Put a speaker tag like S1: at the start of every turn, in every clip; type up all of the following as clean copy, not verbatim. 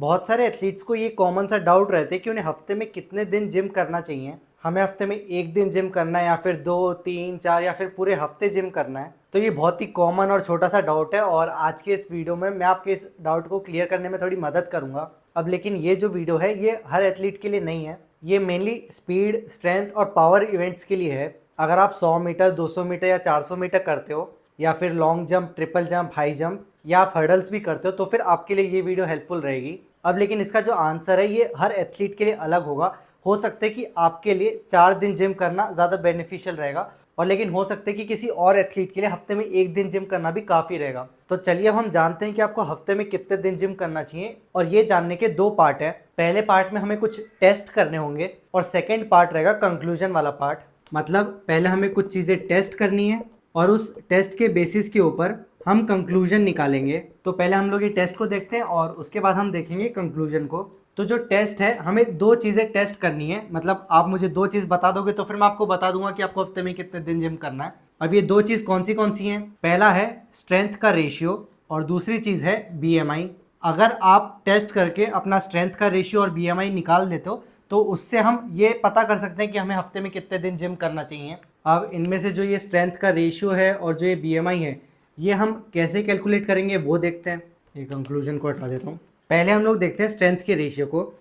S1: बहुत सारे एथलीट्स को ये कॉमन सा डाउट रहता है कि उन्हें हफ्ते में कितने दिन जिम करना चाहिए। हमें हफ्ते में एक दिन जिम करना है या फिर 2 3 4 या फिर पूरे हफ्ते जिम करना है। तो ये बहुत ही कॉमन और छोटा सा डाउट है और आज के इस वीडियो में मैं आपके इस डाउट को क्लियर करने में थोड़ी मदद करूंगा। अब लेकिन ये जो वीडियो है ये हर एथलीट के लिए नहीं है, ये मेनली स्पीड, स्ट्रेंथ और पावर इवेंट्स के लिए है। अगर आप 100 मीटर, 200 मीटर या 400 मीटर करते हो या फिर long jump, triple jump, high jump या आप हर्डल्स भी करते हो तो फिर आपके लिए ये वीडियो हेल्पफुल रहेगी। अब लेकिन इसका जो आंसर है ये हर एथलीट के लिए अलग होगा। हो सकता है कि आपके लिए 4 दिन जिम करना ज़्यादा बेनिफिशियल रहेगा और लेकिन हो सकता है कि किसी और एथलीट के लिए हफ्ते में एक दिन जिम करना भी काफ़ी रहेगा। तो चलिए अब हम जानते हैं कि आपको हफ्ते में कितने दिन जिम करना चाहिए और ये जानने के 2 पार्ट है। पहले पार्ट में हमें कुछ टेस्ट करने होंगे और सेकेंड पार्ट रहेगा कंक्लूजन वाला पार्ट। मतलब पहले हमें कुछ चीज़ें टेस्ट करनी है और उस टेस्ट के बेसिस के ऊपर हम कंक्लूजन निकालेंगे। तो पहले हम लोग ये टेस्ट को देखते हैं और उसके बाद हम देखेंगे कंक्लूजन को। तो जो टेस्ट है, हमें 2 चीज़ें टेस्ट करनी है। मतलब आप मुझे 2 चीज़ बता दोगे तो फिर मैं आपको बता दूंगा कि आपको हफ्ते में कितने दिन जिम करना है। अब ये 2 चीज़ कौन सी हैं? पहला है स्ट्रेंथ का रेशियो और दूसरी चीज़ है BMI। अगर आप टेस्ट करके अपना स्ट्रेंथ का रेशियो और BMI निकाल देते हो तो उससे हम ये पता कर सकते हैं कि हमें हफ्ते में कितने दिन जिम करना चाहिए। अब इनमें से जो ये स्ट्रेंथ का रेशियो है और जो ये BMI है, ये हम कैसे कैलकुलेट करेंगे वो देखते हैं। ये कंक्लूजन को हटा देता हूँ। पहले हम लोग देखते हैं स्ट्रेंथ के रेशियो को।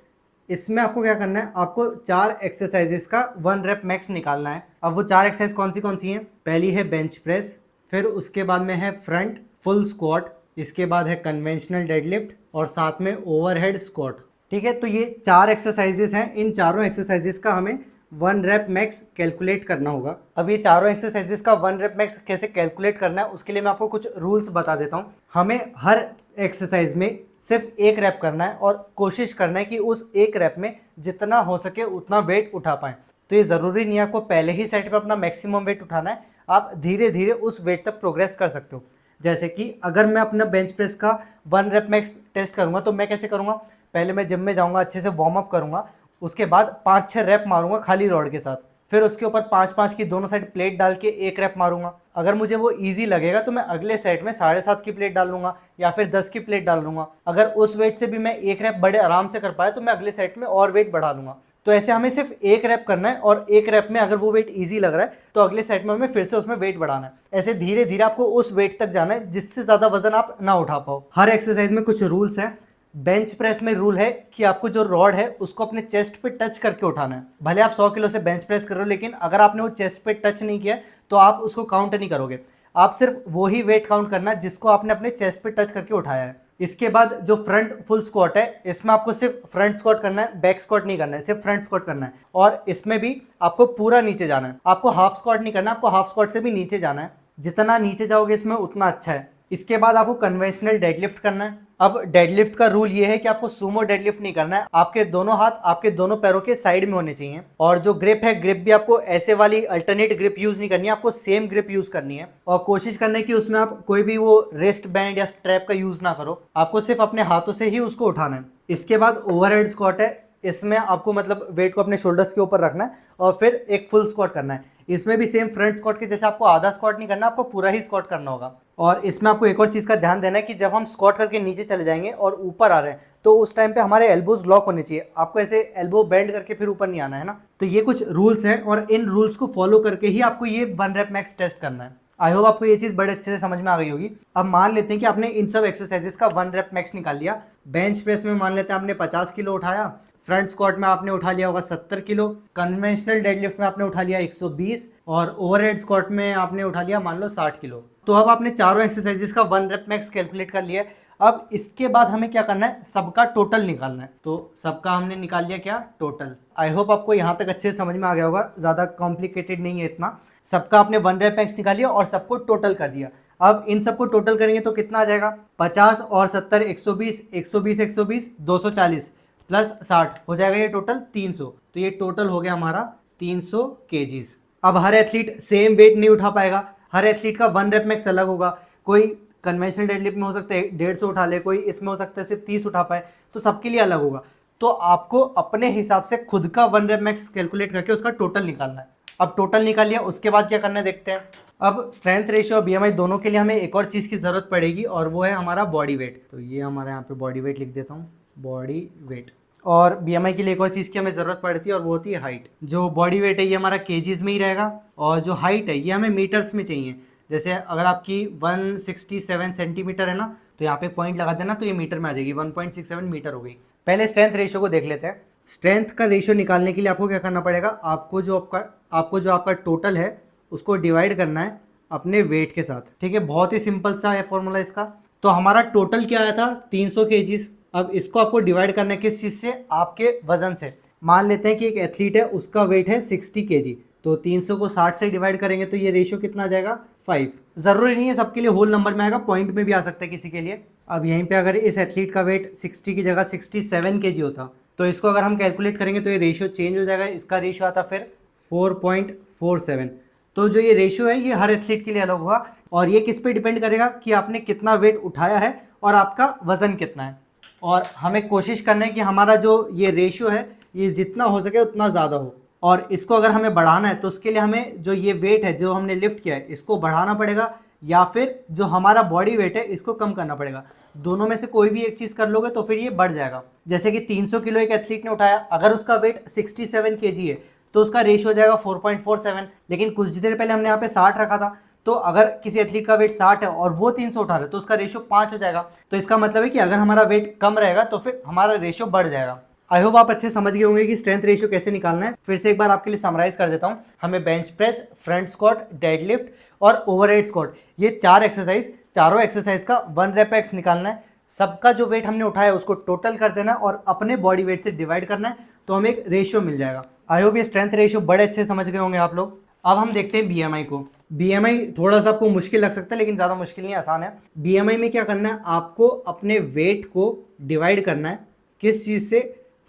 S1: इसमें आपको क्या करना है, आपको 4 एक्सरसाइजेस का 1 रेप मैक्स निकालना है। अब वो 4 एक्सरसाइज कौन सी हैं? पहली है बेंच प्रेस, फिर उसके बाद में है फ्रंट फुल स्क्वाट, इसके बाद है कन्वेंशनल डेडलिफ्ट और साथ में ओवरहेड स्क्वाट। ठीक है, तो ये 4 एक्सरसाइजेस हैं। इन चारों एक्सरसाइजेस का हमें 1 रेप मैक्स कैलकुलेट करना होगा। अब ये चारों एक्सरसाइजेस का 1 रेप मैक्स कैसे कैलकुलेट करना है उसके लिए मैं आपको कुछ रूल्स बता देता हूँ। हमें हर एक्सरसाइज में सिर्फ 1 रैप करना है और कोशिश करना है कि उस 1 रैप में जितना हो सके उतना वेट उठा पाएँ। तो ये ज़रूरी नहीं है आपको पहले ही सेट पे अपना मैक्सिमम वेट उठाना है, आप धीरे धीरे उस वेट तक प्रोग्रेस कर सकते हो। जैसे कि अगर मैं अपना बेंच प्रेस का 1 रेप मैक्स टेस्ट करूँगा तो मैं कैसे करूँगा? पहले मैं जिम में जाऊँगा, अच्छे से वार्म अप करूँगा, उसके बाद 5-6 रैप मारूंगा खाली रॉड के साथ, फिर उसके ऊपर 5-5 की दोनों साइड प्लेट डाल के 1 रैप मारूंगा। अगर मुझे वो इजी लगेगा तो मैं अगले सेट में 7.5 की प्लेट डाल लूंगा या फिर 10 की प्लेट डाल लूंगा। अगर उस वेट से भी मैं 1 रैप बड़े आराम से कर पाया तो मैं अगले सेट में और वेट बढ़ा लूंगा। तो ऐसे हमें सिर्फ 1 रैप करना है और 1 रैप में अगर वो वेट ईजी लग रहा है तो अगले सेट में हमें फिर से उसमें वेट बढ़ाना है। ऐसे धीरे धीरे आपको उस वेट तक जाना है जिससे ज़्यादा वजन आप ना उठा पाओ। हर एक्सरसाइज में कुछ रूल्स हैं। बेंच प्रेस में रूल है कि आपको जो रॉड है उसको अपने चेस्ट पे टच करके उठाना है। भले आप 100 किलो से बेंच प्रेस कर रहे हो लेकिन अगर आपने वो चेस्ट पे टच नहीं किया तो आप उसको काउंट नहीं करोगे। आप सिर्फ वो ही वेट काउंट करना है जिसको आपने अपने चेस्ट पे टच करके उठाया है। इसके बाद जो फ्रंट फुल स्क्वाट है, इसमें आपको सिर्फ फ्रंट स्क्वाट करना है, बैक स्क्वाट नहीं करना है, सिर्फ फ्रंट स्क्वाट करना है। और इसमें भी आपको पूरा नीचे जाना है, आपको हाफ स्क्वाट नहीं करना, आपको हाफ स्क्वाट से भी नीचे जाना है। जितना नीचे जाओगे इसमें उतना अच्छा है। इसके बाद आपको कन्वेंशनल डेडलिफ्ट करना है। अब डेडलिफ्ट का रूल ये है कि आपको सुमो डेडलिफ्ट नहीं करना है, आपके दोनों हाथ आपके दोनों पैरों के साइड में होने चाहिए और जो ग्रिप है, ग्रिप भी आपको ऐसे वाली अल्टरनेट ग्रिप यूज नहीं करनी है, आपको सेम ग्रिप यूज करनी है। और कोशिश करना है कि उसमें आप कोई भी वो रेस्ट बैंड या स्ट्रैप का यूज ना करो, आपको सिर्फ अपने हाथों से ही उसको उठाना है। इसके बाद ओवरहेड स्क्वाट है, इसमें आपको मतलब वेट को अपने शोल्डर्स के ऊपर रखना है और फिर एक फुल स्क्वाट करना है। इसमें भी सेम फ्रंट स्क्वाट के जैसे आपको आधा स्क्वाट नहीं करना, आपको पूरा ही स्क्वाट करना होगा। और इसमें आपको एक और चीज़ का ध्यान देना है कि जब हम स्क्वाट करके नीचे चले जाएंगे और ऊपर आ रहे हैं तो उस टाइम पे हमारे एल्बोज लॉक होने चाहिए, आपको ऐसे एल्बो बेंड करके फिर ऊपर नहीं आना है ना। तो ये कुछ रूल्स हैं और इन रूल्स को फॉलो करके ही आपको ये 1 रेप मैक्स टेस्ट करना है। आई होप आपको ये चीज़ बड़े अच्छे से समझ में आ गई होगी। अब मान लेते हैं कि आपने इन सब एक्सरसाइजेस का 1 रेप मैक्स निकाल लिया। बेंच प्रेस में मान लेते हैं आपने 50 किलो उठाया, फ्रंट स्क्वाट में आपने उठा लिया होगा 70 किलो, कन्वेंशनल डेडलिफ्ट में आपने उठा लिया 120 और ओवरहेड स्क्वाट में आपने उठा लिया मान लो 60 किलो। तो अब आपने चारों एक्सरसाइजेस का 1 रेप मैक्स कैलकुलेट कर लिया है। अब इसके बाद हमें क्या करना है, सबका टोटल निकालना है। तो सबका हमने निकाल लिया क्या, टोटल। आई होप आपको यहाँ तक अच्छे से समझ में आ गया होगा, ज़्यादा कॉम्प्लिकेटेड नहीं है इतना। सबका आपने 1 रेप मैक्स निकाल लिया और सबको टोटल कर दिया। अब इन सबको टोटल करेंगे तो कितना आ जाएगा, 50 और 70 120, 120 120 240 प्लस 60 हो जाएगा ये टोटल 300। तो ये टोटल हो गया हमारा 300 केजीज। अब हर एथलीट सेम वेट नहीं उठा पाएगा, हर एथलीट का 1 रेप मैक्स अलग होगा। कोई कन्वेंशनल डेडलिफ्ट में हो सकता है 150 उठा ले, कोई इसमें हो सकता है सिर्फ 30 उठा पाए, तो सबके लिए अलग होगा। तो आपको अपने हिसाब से खुद का 1 रेप मैक्स कैलकुलेट करके उसका टोटल निकालना है। अब टोटल निकाल लिया, उसके बाद क्या करना है देखते हैं। अब स्ट्रेंथ रेशियो और BMI दोनों के लिए हमें एक और चीज़ की ज़रूरत पड़ेगी और वो है हमारा बॉडी वेट। तो ये हमारे यहाँ पे बॉडी वेट लिख देता हूँ। Body weight. और बीएमआई के लिए एक और चीज़ की हमें ज़रूरत पड़ती है और वो होती है हाइट। जो बॉडी वेट है ये हमारा केजीज में ही रहेगा और जो हाइट है ये हमें मीटर्स में चाहिए। जैसे अगर आपकी 167 सेंटीमीटर है ना, तो यहाँ पे पॉइंट लगा देना तो ये मीटर में आ जाएगी, 1.67 मीटर हो गई। पहले स्ट्रेंथ रेशियो को देख लेते हैं। स्ट्रेंथ का रेशियो निकालने के लिए आपको क्या करना पड़ेगा, आपको जो आपका टोटल है उसको डिवाइड करना है अपने वेट के साथ। ठीक है, बहुत ही सिंपल सा है फॉर्मूला इसका। तो हमारा टोटल क्या आया था 300 केजीज। अब इसको आपको डिवाइड करना है किस चीज़ से, आपके वजन से। मान लेते हैं कि एक एथलीट है उसका वेट है 60 केजी, तो 300 को 60 से डिवाइड करेंगे तो ये रेशियो कितना आ जाएगा 5। ज़रूरी नहीं है सबके लिए होल नंबर में आएगा, पॉइंट में भी आ सकता है किसी के लिए। अब यहीं पे अगर इस एथलीट का वेट 60 की जगह 67 केजी होता तो इसको अगर हम कैलकुलेट करेंगे तो ये रेशियो चेंज हो जाएगा। इसका रेशियो आता फिर 4.47। तो जो ये रेशियो है ये हर एथलीट के लिए अलग होगा और ये किस पे डिपेंड करेगा कि आपने कितना वेट उठाया है और आपका वज़न कितना है। और हमें कोशिश करना है कि हमारा जो ये रेशियो है ये जितना हो सके उतना ज़्यादा हो। और इसको अगर हमें बढ़ाना है तो उसके लिए हमें जो ये वेट है जो हमने लिफ्ट किया है इसको बढ़ाना पड़ेगा, या फिर जो हमारा बॉडी वेट है इसको कम करना पड़ेगा। दोनों में से कोई भी एक चीज़ कर लोगे तो फिर ये बढ़ जाएगा। जैसे कि 300 किलो एक एथलीट ने उठाया, अगर उसका वेट 67 केजी है तो उसका रेशियो हो जाएगा 4.47। लेकिन कुछ देर पहले हमने यहाँ पे 60 रखा था, तो अगर किसी एथलीट का वेट 60 है और वो 300 उठा रहे तो उसका रेशियो 5 हो जाएगा। तो इसका मतलब है कि अगर हमारा वेट कम रहेगा तो फिर हमारा रेशियो बढ़ जाएगा। आई होप आप अच्छे समझ गए होंगे कि स्ट्रेंथ रेशियो कैसे निकालना है। फिर से एक बार आपके लिए समराइज कर देता हूँ। हमें bench press, front squat, deadlift और ओवरहेड स्क्वाट, ये 4 एक्सरसाइज, चारों एक्सरसाइज का 1 रेप एक्स निकालना है। सबका जो वेट हमने उठाया उसको टोटल कर देना है और अपने बॉडी वेट से डिवाइड करना है, तो हमें एक रेशियो मिल जाएगा। आई होप ये स्ट्रेंथ रेशियो बड़े अच्छे समझ गए होंगे आप लोग। अब हम देखते हैं बीएमआई को। बीएमआई थोड़ा सा आपको मुश्किल लग सकता है लेकिन ज़्यादा मुश्किल नहीं है, आसान है। बीएमआई में क्या करना है, आपको अपने वेट को डिवाइड करना है किस चीज़ से,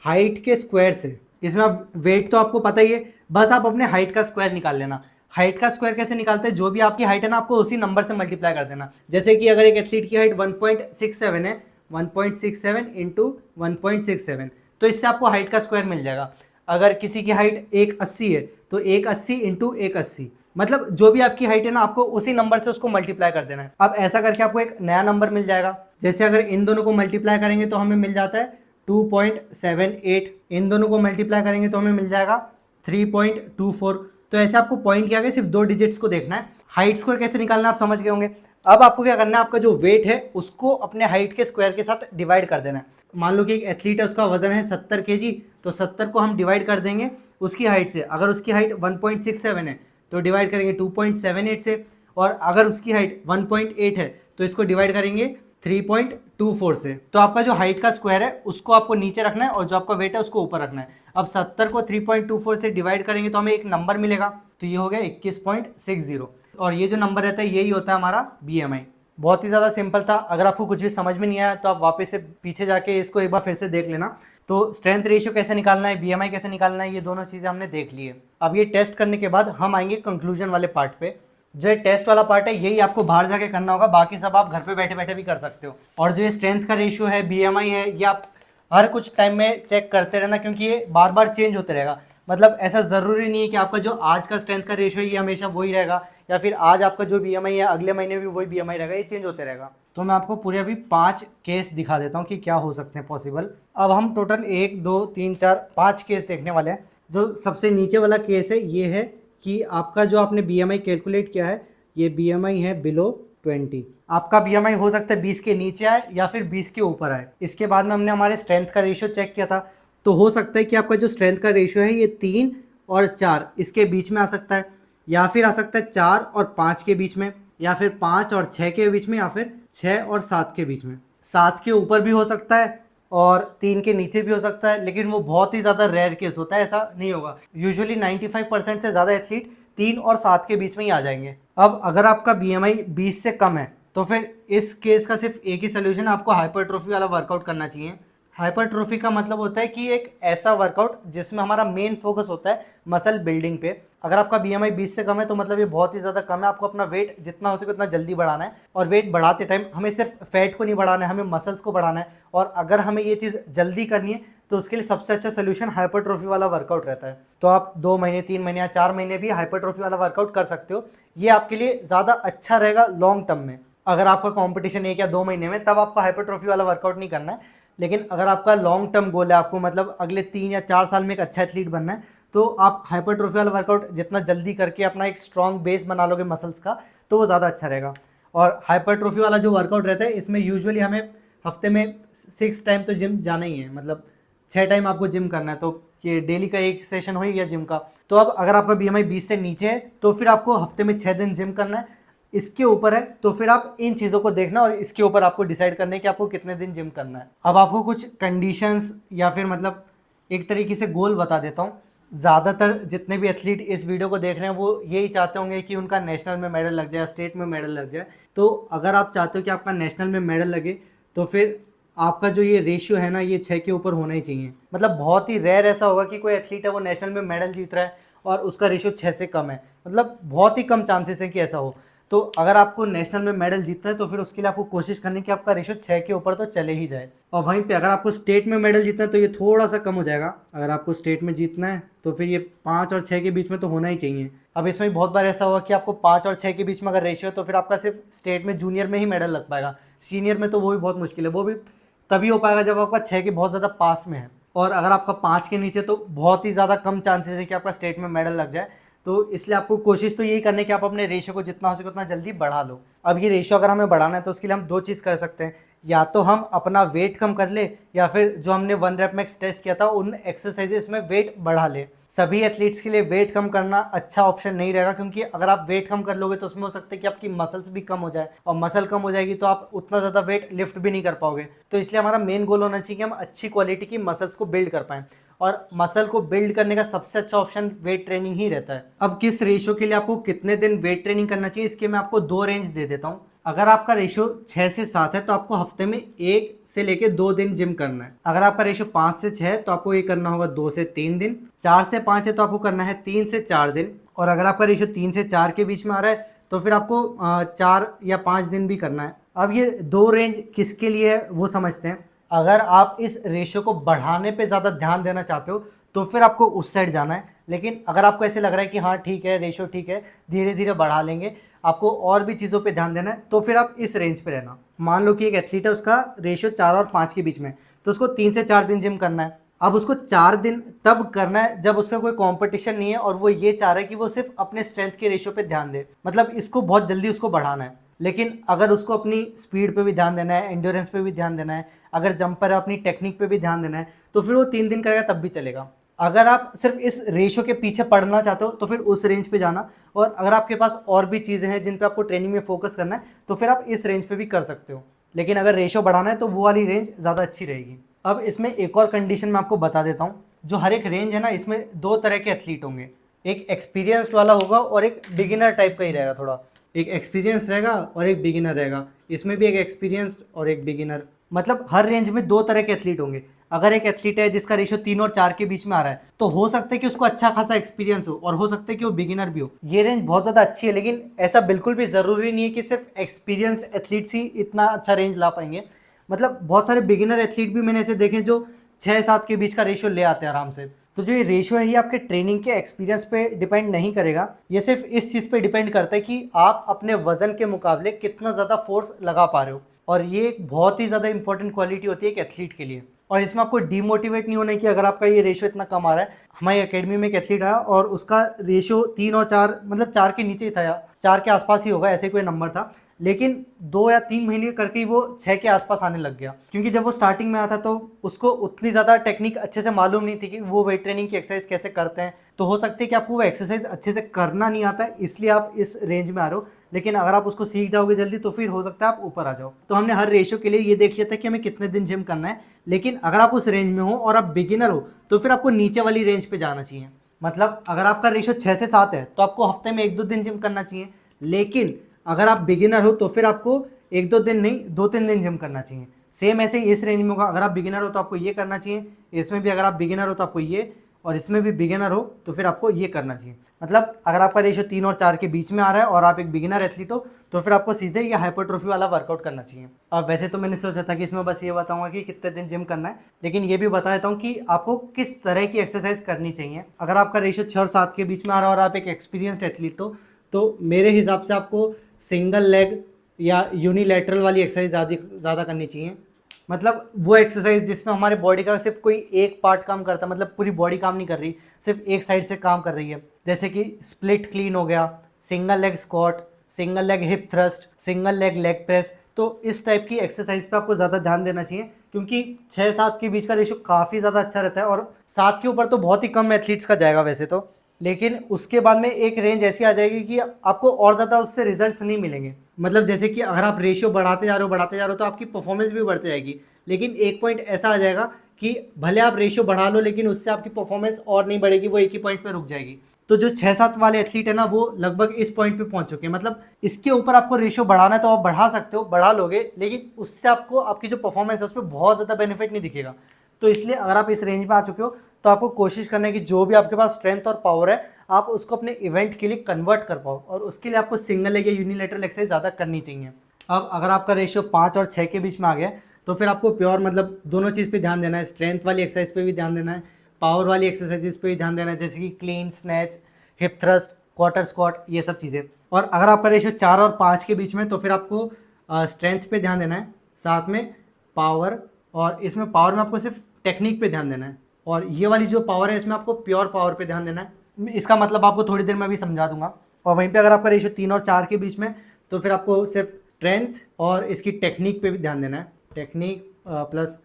S1: हाइट के स्क्वायर से। इसमें अब वेट तो आपको पता ही है, बस आप अपने हाइट का स्क्वायर निकाल लेना। हाइट का स्क्वायर कैसे निकालते हैं, जो भी आपकी हाइट है ना आपको उसी नंबर से मल्टीप्लाई कर देना। जैसे कि अगर एक एथलीट की हाइट 1.67 है, 1.67 इंटू 1.67, तो इससे आपको हाइट का स्क्वायर मिल जाएगा। अगर किसी की हाइट 180 है तो 180 इंटू 180, मतलब जो भी आपकी हाइट है ना आपको उसी नंबर से उसको मल्टीप्लाई कर देना है। अब ऐसा करके आपको एक नया नंबर मिल जाएगा। जैसे अगर इन दोनों को मल्टीप्लाई करेंगे तो हमें मिल जाता है 2.78, इन दोनों को मल्टीप्लाई करेंगे तो हमें मिल जाएगा 3.24। तो ऐसे आपको पॉइंट क्या है, सिर्फ 2 डिजिट्स को देखना है। हाइट स्क्वायर कैसे निकालना है आप समझ गए होंगे। अब आपको क्या करना है, आपका जो वेट है उसको अपने हाइट के स्क्वायर के साथ डिवाइड कर देना है। मान लो कि एक एथलीट है उसका वजन है 70 केजी, तो 70 को हम डिवाइड कर देंगे उसकी हाइट से। अगर उसकी हाइट 1.67 है तो डिवाइड करेंगे 2.78 से, और अगर उसकी हाइट 1.8 है तो इसको डिवाइड करेंगे 3.24 से। तो आपका जो हाइट का स्क्वायर है उसको आपको नीचे रखना है और जो आपका वेट है उसको ऊपर रखना है। अब 70 को 3.24 से डिवाइड करेंगे तो हमें एक नंबर मिलेगा, तो ये हो गया 21.60। और ये जो नंबर रहता है यही होता है हमारा बीएमआई। बहुत ही ज़्यादा सिंपल था। अगर आपको कुछ भी समझ में नहीं आया तो आप वापस से पीछे जाके इसको एक बार फिर से देख लेना। तो स्ट्रेंथ रेशियो कैसे निकालना है, बीएमआई कैसे निकालना है, ये दोनों चीज़ें हमने देख ली है। अब ये टेस्ट करने के बाद हम आएंगे कंक्लूजन वाले पार्ट पे। जो टेस्ट वाला पार्ट है यही आपको बाहर जाके करना होगा, बाकी सब आप घर पे बैठे बैठे भी कर सकते हो। और जो ये स्ट्रेंथ का रेशियो है, बीएमआई है, ये आप हर कुछ टाइम में चेक करते रहना, क्योंकि ये बार बार चेंज होते रहेगा। मतलब ऐसा ज़रूरी नहीं है कि आपका जो आज का स्ट्रेंथ का रेशियो है ये हमेशा वही रहेगा, या फिर आज आपका जो बीएमआई है अगले महीने भी वही बीएमआई रहेगा, ये चेंज होते रहेगा। तो मैं आपको पूरे अभी 5 केस दिखा देता हूँ कि क्या हो सकते हैं पॉसिबल। अब हम टोटल 1 2 3 4 5 केस देखने वाले हैं। जो सबसे नीचे वाला केस है ये है कि आपका जो आपने बीएमआई कैलकुलेट किया है ये बीएमआई है बिलो 20। आपका बीएमआई हो सकता है 20 के नीचे आए या फिर 20 के ऊपर आए। इसके बाद में हमने हमारे स्ट्रेंथ का रेशियो चेक किया था, तो हो सकता है कि आपका जो स्ट्रेंथ का रेशियो है ये 3 और 4 इसके बीच में आ सकता है, या फिर आ सकता है 4 और 5 के बीच में, या फिर 5 और 6 के बीच में, या फिर 6 और 7 के बीच में। 7 के ऊपर भी हो सकता है और 3 के नीचे भी हो सकता है, लेकिन वो बहुत ही ज़्यादा रेयर केस होता है, ऐसा नहीं होगा। यूजुअली 95% से ज़्यादा एथलीट 3 और 7 के बीच में ही आ जाएंगे। अब अगर आपका बीएमआई 20 से कम है तो फिर इस केस का सिर्फ एक ही सोल्यूशन है, आपको हाइपरट्रोफी वाला वर्कआउट करना चाहिए। हाइपरट्रोफी का मतलब होता है कि एक ऐसा वर्कआउट जिसमें हमारा मेन फोकस होता है मसल बिल्डिंग पे। अगर आपका बीएमआई 20 से कम है तो मतलब ये बहुत ही ज़्यादा कम है। आपको अपना वेट जितना हो सके उतना जल्दी बढ़ाना है, और वेट बढ़ाते टाइम हमें सिर्फ फैट को नहीं बढ़ाना है, हमें मसल्स को बढ़ाना है। और अगर हमें ये चीज़ जल्दी करनी है तो उसके लिए सबसे अच्छा सोल्यूशन हाइपरट्रोफी वाला वर्कआउट रहता है। तो आप 2 महीने 3 महीने या 4 महीने भी हाइपरट्रोफी वाला वर्कआउट कर सकते हो। ये आपके लिए ज़्यादा अच्छा रहेगा लॉन्ग टर्म में। अगर आपका कॉम्पिटिशन 1 या 2 महीने में, तब आपको हाइपरट्रोफी वाला वर्कआउट नहीं करना है। लेकिन अगर आपका लॉन्ग टर्म गोल है, आपको मतलब अगले 3 या 4 साल में एक अच्छा एथलीट बनना है, तो आप हाइपरट्रोफी वाला वर्कआउट जितना जल्दी करके अपना एक स्ट्रॉन्ग बेस बना लोगे मसल्स का, तो वो ज़्यादा अच्छा रहेगा। और हाइपरट्रोफी वाला जो वर्कआउट रहता है, इसमें यूजुअली हमें हफ्ते में 6 टाइम तो जिम जाना ही है, मतलब 6 टाइम आपको जिम करना है, तो ये डेली का एक सेशन हो ही गया जिम का। तो अब अगर आपका BMI 20 से नीचे है तो फिर आपको हफ्ते में 6 दिन जिम करना है। इसके ऊपर है तो फिर आप इन चीज़ों को देखना और इसके ऊपर आपको डिसाइड करना है कि आपको कितने दिन जिम करना है। अब आपको कुछ कंडीशंस या फिर मतलब एक तरीके से गोल बता देता हूँ। ज़्यादातर जितने भी एथलीट इस वीडियो को देख रहे हैं वो यही चाहते होंगे कि उनका नेशनल में मेडल लग जाए, स्टेट में मेडल लग जाए। तो अगर आप चाहते हो कि आपका नेशनल में मेडल लगे तो फिर आपका जो ये रेशियो है ना, ये 6 के ऊपर होना ही चाहिए। मतलब बहुत ही रेयर ऐसा होगा कि कोई एथलीट है वो नेशनल में मेडल जीत रहा है और उसका रेशियो 6 से कम है, मतलब बहुत ही कम चांसेस है कि ऐसा हो। तो अगर आपको नेशनल में मेडल जीतना है तो फिर उसके लिए आपको कोशिश करनी है कि आपका रेशियो 6 के ऊपर तो चले ही जाए। और वहीं पे अगर आपको स्टेट में मेडल जीतना है तो ये थोड़ा सा कम हो जाएगा। अगर आपको स्टेट में जीतना है तो फिर ये 5 और 6 के बीच में तो होना ही चाहिए। अब इसमें भी बहुत बार ऐसा होगा कि आपको 5 और 6 के बीच में अगर रेशियो है तो फिर आपका सिर्फ स्टेट में जूनियर में ही मेडल लग पाएगा, सीनियर में तो वो भी बहुत मुश्किल है। वो भी तभी हो पाएगा जब आपका 6 के बहुत ज़्यादा पास में है। और अगर आपका 5 के नीचे तो बहुत ही ज़्यादा कम चांसेस है कि आपका स्टेट में मेडल लग जाए। तो इसलिए आपको कोशिश तो यही करनी है कि आप अपने रेशियो को जितना हो सके उतना जल्दी बढ़ा लो। अब ये रेशियो अगर हमें बढ़ाना है तो उसके लिए हम 2 चीज़ कर सकते हैं, या तो हम अपना वेट कम कर ले या फिर जो हमने 1 रेप मैक्स टेस्ट किया था उन एक्सरसाइजेस में वेट बढ़ा ले। सभी एथलीट्स के लिए वेट कम करना अच्छा ऑप्शन नहीं रहेगा, क्योंकि अगर आप वेट कम कर लोगे तो उसमें हो सकता है कि आपकी मसल्स भी कम हो जाए, और मसल कम हो जाएगी तो आप उतना ज़्यादा वेट लिफ्ट भी नहीं कर पाओगे। तो इसलिए हमारा मेन गोल होना चाहिए कि हम अच्छी क्वालिटी की मसल्स को बिल्ड कर पाएँ, और मसल को बिल्ड करने का सबसे अच्छा ऑप्शन वेट ट्रेनिंग ही रहता है। अब किस रेशियो के लिए आपको कितने दिन वेट ट्रेनिंग करना चाहिए, इसके मैं आपको 2 रेंज दे देता हूँ। अगर आपका रेशियो 6 से 7 है तो आपको हफ्ते में 1 से लेके 2 दिन जिम करना है। अगर आपका रेशियो 5 से 6 है तो आपको ये करना होगा 2 से 3 दिन। 4 से 5 है तो आपको करना है 3 से 4 दिन। और अगर आपका रेशियो 3 से 4 के बीच में आ रहा है तो फिर आपको 4 या 5 दिन भी करना है। अब ये 2 रेंज किसके लिए है वो समझते हैं। अगर आप इस रेशियो को बढ़ाने पे ज़्यादा ध्यान देना चाहते हो तो फिर आपको उस साइड जाना है। लेकिन अगर आपको ऐसे लग रहा है कि हाँ ठीक है, रेशियो ठीक है, धीरे धीरे बढ़ा लेंगे, आपको और भी चीज़ों पे ध्यान देना है, तो फिर आप इस रेंज पे रहना। मान लो कि एक एथलीट है, उसका रेशियो 4 और 5 के बीच में, तो उसको 3 से 4 दिन जिम करना है। अब उसको 4 दिन तब करना है जब उसका कोई कंपटीशन नहीं है और वो ये चाह रहा है कि वो सिर्फ अपने स्ट्रेंथ के रेशियो पे ध्यान दे, मतलब इसको बहुत जल्दी उसको बढ़ाना है। लेकिन अगर उसको अपनी स्पीड पे भी ध्यान देना है, एंड्योरेंस पे भी ध्यान देना है, अगर जंपर है अपनी टेक्निक पे भी ध्यान देना है, तो फिर वो 3 दिन करेगा तब भी चलेगा। अगर आप सिर्फ इस रेशियो के पीछे पढ़ना चाहते हो तो फिर उस रेंज पे जाना, और अगर आपके पास और भी चीज़ें हैं जिन पे आपको ट्रेनिंग में फोकस करना है तो फिर आप इस रेंज पे भी कर सकते हो। लेकिन अगर रेशियो बढ़ाना है तो वो वाली रेंज ज़्यादा अच्छी रहेगी। अब इसमें एक और कंडीशन मैं आपको बता देता हूँ। जो हर एक रेंज है ना, इसमें 2 तरह के एथलीट होंगे, एक एक्सपीरियंस्ड वाला होगा और एक बिगिनर टाइप का ही रहेगा। थोड़ा एक एक्सपीरियंस रहेगा और एक बिगिनर रहेगा। इसमें भी एक एक्सपीरियंस्ड और एक बिगिनर, मतलब हर रेंज में 2 तरह के एथलीट होंगे। अगर एक एथलीट है जिसका रेशियो 3 और 4 के बीच में आ रहा है तो हो सकता है कि उसको अच्छा खासा एक्सपीरियंस हो, और हो सकता है कि वो बिगिनर भी हो। ये रेंज बहुत ज़्यादा अच्छी है, लेकिन ऐसा बिल्कुल भी ज़रूरी नहीं है कि सिर्फ एक्सपीरियंस एथलीट्स ही इतना अच्छा रेंज ला पाएंगे। मतलब बहुत सारे बिगिनर एथलीट भी मैंने ऐसे देखे जो 6-7 के बीच का रेशियो ले आते हैं आराम से। तो जो ये रेशियो है ये आपके ट्रेनिंग के एक्सपीरियंस पे डिपेंड नहीं करेगा, ये सिर्फ इस चीज़ पे डिपेंड करता है कि आप अपने वजन के मुकाबले कितना ज़्यादा फोर्स लगा पा रहे हो। और ये एक बहुत ही ज़्यादा इंपॉर्टेंट क्वालिटी होती है एक एथलीट के लिए। और इसमें आपको डीमोटिवेट नहीं होना है कि अगर आपका ये रेशियो इतना कम आ रहा है। हमारी एकेडमी में एक एथलीट आया और उसका रेशियो 3 और 4, मतलब 4 के नीचे ही था, 4 के आसपास ही होगा, ऐसे कोई नंबर था। लेकिन 2 या 3 महीने करके ही वो 6 के आसपास आने लग गया, क्योंकि जब वो स्टार्टिंग में आता तो उसको उतनी ज़्यादा टेक्निक अच्छे से मालूम नहीं थी कि वो वेट ट्रेनिंग की एक्सरसाइज कैसे करते हैं। तो हो सकता है कि आपको वो एक्सरसाइज अच्छे से करना नहीं आता है, इसलिए आप इस रेंज में आ रहे हो। लेकिन अगर आप उसको सीख जाओगे जल्दी तो फिर हो सकता है आप ऊपर आ जाओ। तो हमने हर रेशियो के लिए ये देख लिया था कि हमें कितने दिन जिम करना है। लेकिन अगर आप उस रेंज में हो और आप बिगिनर हो तो फिर आपको नीचे वाली रेंज पे जाना चाहिए। मतलब अगर आपका रेशियो 6 से 7 है तो आपको हफ्ते में 1-2 दिन जिम करना चाहिए। लेकिन अगर आप बिगिनर हो तो फिर आपको 1-2 दिन नहीं, 2-3 दिन जिम करना चाहिए। सेम ऐसे ही इस रेंज में होगा। अगर आप बिगिनर हो तो आपको ये करना चाहिए, इसमें भी अगर आप बिगिनर हो तो आपको ये, और इसमें भी बिगिनर हो तो फिर आपको ये करना चाहिए। मतलब अगर आपका रेशियो 3 और 4 के बीच में आ रहा है और आप एक बिगिनर एथलीट हो तो फिर आपको सीधे ये हाइपरट्रोफी वाला वर्कआउट करना चाहिए। अब वैसे तो मैंने सोचा था कि इसमें बस ये बताऊंगा कि कितने दिन जिम करना है, लेकिन ये भी बता देता हूँ कि आपको किस तरह की एक्सरसाइज करनी चाहिए। अगर आपका रेशियो 6 और 7 के बीच में आ रहा है और आप एक एक्सपीरियंस्ड एथलीट हो तो मेरे हिसाब से आपको सिंगल लेग या यूनिलैटरल वाली एक्सरसाइज ज़्यादा करनी चाहिए। मतलब वो एक्सरसाइज जिसमें हमारे बॉडी का सिर्फ कोई एक पार्ट काम करता है, मतलब पूरी बॉडी काम नहीं कर रही, सिर्फ एक साइड से काम कर रही है, जैसे कि स्प्लिट क्लीन हो गया, single leg squat, single leg hip thrust, single leg leg press. तो इस टाइप की एक्सरसाइज पे आपको ज़्यादा ध्यान देना चाहिए, क्योंकि 6-7 के बीच का रेशियो काफ़ी ज़्यादा अच्छा रहता है, और 7 के ऊपर तो बहुत ही कम एथलीट्स का जाएगा वैसे तो, लेकिन उसके बाद में एक रेंज ऐसी आ जाएगी कि आपको और ज़्यादा उससे रिजल्ट्स नहीं मिलेंगे। मतलब जैसे कि अगर आप रेशियो बढ़ाते जा रहे हो तो आपकी परफॉर्मेंस भी बढ़ती जाएगी, लेकिन एक पॉइंट ऐसा आ जाएगा कि भले आप रेशियो बढ़ा लो लेकिन उससे आपकी परफॉर्मेंस और नहीं बढ़ेगी, वो एक ही पॉइंट पे रुक जाएगी। तो जो 6-7 वाले एथलीट है ना, वो लगभग इस पॉइंट पे पहुंच चुके हैं। मतलब इसके ऊपर आपको रेशियो बढ़ाना है तो आप बढ़ा सकते हो, बढ़ा लोगे, लेकिन उससे आपको आपकी जो परफॉर्मेंस है उस पर बहुत ज़्यादा बेनिफिट नहीं दिखेगा। तो इसलिए अगर आप इस रेंज में आ चुके हो तो आपको कोशिश करना है कि जो भी आपके पास स्ट्रेंथ और पावर है आप उसको अपने इवेंट के लिए कन्वर्ट कर पाओ, और उसके लिए आपको सिंगल लेग या यूनिलेटरल एक्सरसाइज ज़्यादा करनी चाहिए। अब अगर आपका रेशियो 5 और 6 के बीच में आ गया तो फिर आपको प्योर मतलब दोनों चीज़ पे ध्यान देना है, स्ट्रेंथ वाली एक्सरसाइज पे भी ध्यान देना है, पावर वाली एक्सरसाइजेज पे भी ध्यान देना है, जैसे कि clean snatch, hip thrust, quarter squat, ये सब चीज़ें। और अगर आपका रेशियो 4 और 5 के बीच में तो फिर आपको स्ट्रेंथ पे ध्यान देना है, साथ में पावर, और इसमें पावर में आपको सिर्फ टेक्निक पे ध्यान देना है, और ये वाली जो पावर है इसमें आपको प्योर पावर पे ध्यान देना है। इसका मतलब आपको थोड़ी देर में भी समझा दूंगा। और वहीं पे अगर आपका रेशियो 3 और 4 के बीच में तो फिर आपको सिर्फ स्ट्रेंथ और इसकी टेक्निक पे भी ध्यान देना है, टेक्निक प्लस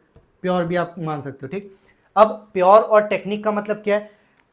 S1: प्योर भी आप मान सकते हो, ठीक। अब प्योर और टेक्निक का मतलब क्या है?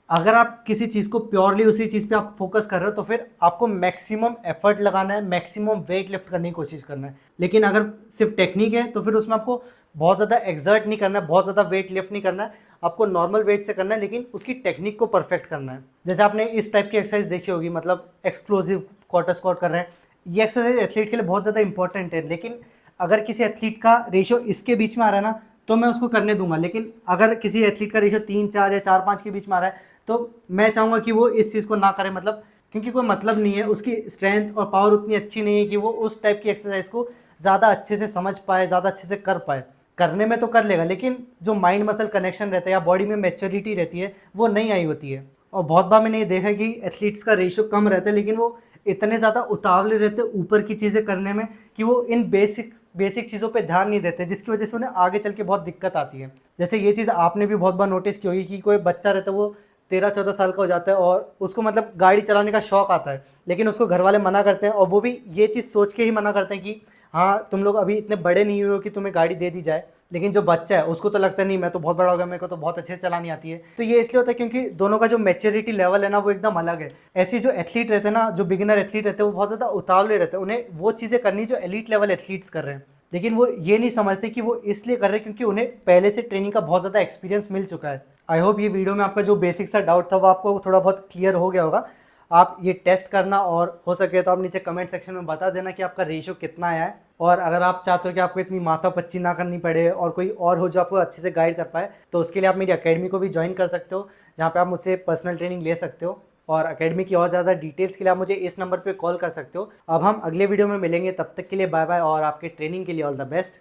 S1: अगर आप किसी चीज़ को प्योरली उसी चीज़ पे आप फोकस कर रहे हो तो फिर आपको मैक्सिमम एफर्ट लगाना है, मैक्सिमम वेट लिफ्ट करने की कोशिश करना है। लेकिन अगर सिर्फ टेक्निक है तो फिर उसमें आपको बहुत ज़्यादा एक्सर्ट नहीं करना है, बहुत ज़्यादा वेट लिफ्ट नहीं करना है, आपको नॉर्मल वेट से करना है, लेकिन उसकी टेक्निक को परफेक्ट करना है। जैसे आपने इस टाइप की एक्सरसाइज देखी होगी, मतलब एक्सप्लोसिव क्वार्टर स्क्वाट कर रहे हैं, ये एक्सरसाइज एथलीट के लिए बहुत ज़्यादा इंपॉर्टेंट है। लेकिन अगर किसी एथलीट का रेशियो इसके बीच में आ रहा है ना तो मैं उसको करने दूंगा, लेकिन अगर किसी एथलीट का रेशियो 3-4 या 4-5 के बीच में आ रहा है तो मैं चाहूँगा कि वो इस चीज़ को ना करे, मतलब क्योंकि कोई मतलब नहीं है, उसकी स्ट्रेंथ और पावर उतनी अच्छी नहीं है कि वो उस टाइप की एक्सरसाइज को ज़्यादा अच्छे से समझ पाए, ज़्यादा अच्छे से कर पाए। करने में तो कर लेगा, लेकिन जो माइंड मसल कनेक्शन रहता है या बॉडी में मैच्योरिटी रहती है वो नहीं आई होती है। और बहुत बार मैंने ये देखा है कि एथलीट्स का रेशियो कम रहता है लेकिन वो इतने ज़्यादा उतावले रहते हैं ऊपर की चीज़ें करने में कि वो इन बेसिक चीज़ों पे ध्यान नहीं देते, जिसकी वजह से उन्हें आगे चल के बहुत दिक्कत आती है। जैसे ये चीज़ आपने भी बहुत बार नोटिस की होगी कि कोई बच्चा रहता है, वो 13-14 साल का हो जाता है और उसको मतलब गाड़ी चलाने का शौक आता है, लेकिन उसको घर वाले मना करते हैं, और वो भी ये चीज़ सोच के ही मना करते हैं कि हाँ तुम लोग अभी इतने बड़े नहीं हुए हो कि तुम्हें गाड़ी दे दी जाए। लेकिन जो बच्चा है उसको तो लगता नहीं मैं तो बहुत बड़ा हो गया, मेरे को तो बहुत अच्छे से चलानी आती है। तो ये इसलिए होता है क्योंकि दोनों का जो मैच्योरिटी लेवल है ना वो एकदम अलग है। ऐसे जो एथलीट रहते हैं ना, जो बिगिनर एथलीट रहते हैं, वो बहुत ज़्यादा उतावले रहते हैं, उन्हें वो चीज़ें करनी जो एलीट लेवल एथलीट्स कर रहे हैं, लेकिन वो ये नहीं समझते कि वो इसलिए कर रहे हैं क्योंकि उन्हें पहले से ट्रेनिंग का बहुत ज़्यादा एक्सपीरियंस मिल चुका है। आई होप ये वीडियो में आपका जो बेसिक सा डाउट था वो आपको थोड़ा बहुत क्लियर हो गया होगा। आप ये टेस्ट करना, और हो सके तो आप नीचे कमेंट सेक्शन में बता देना कि आपका रेशियो कितना आया है। और अगर आप चाहते हो कि आपको इतनी माथापच्ची ना करनी पड़े और कोई और हो जो आपको अच्छे से गाइड कर पाए, तो उसके लिए आप मेरी अकेडमी को भी ज्वाइन कर सकते हो, जहाँ पे आप मुझसे पर्सनल ट्रेनिंग ले सकते हो। और अकेडमी की और ज़्यादा डिटेल्स के लिए आप मुझे इस नंबर पे कॉल कर सकते हो। अब हम अगले वीडियो में मिलेंगे, तब तक के लिए बाय बाय, और आपके ट्रेनिंग के लिए ऑल द बेस्ट।